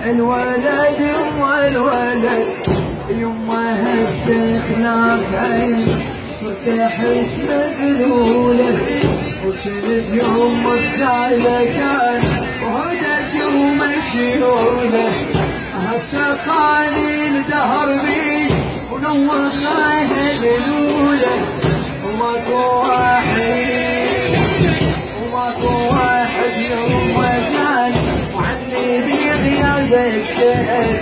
الولد والولد يما هسه خلاف عين صرت احس مذلوله وجنت يما بجايله كان وهدج ومشيوله هسه خالي الدهر بي ونوخها هذلوله وماكو واحد يما جان وعني بغيابك سأل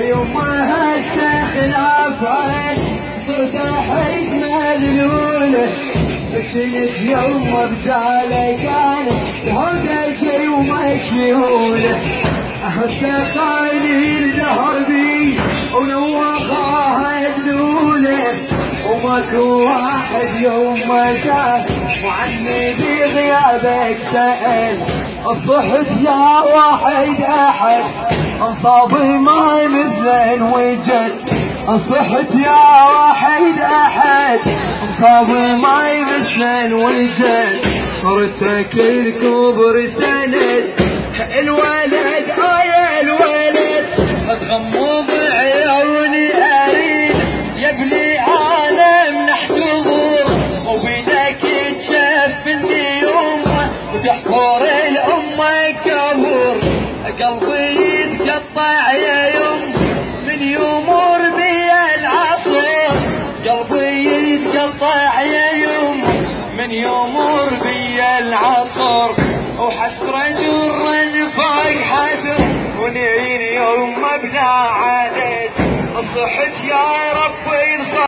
يما هسه خلاف عين صرت احس مذلوله كنت يما بجاله كان هدجي ومشيوله هسه خالي الدهر بي ونوخها هذلوله وماكو واحد يما جان وعني بغيابك سأل صحت يا واحد احد انصابي ما مثل وجد صحت يا واحد احد انصابي ما مثل وجد صرتك الكبر سند الولد الولد تغمض عيوني اريد يا ابني انا منحتضر وبيدك تشفني يمه وتحفر الامه كبر قلبي يتقطع يا يم من يمر بي العصر قلبي يتقطع يا يم من يمر بي العصر وحسرة جرا فاق حسر ونعين يوم بلا عادت صحت يا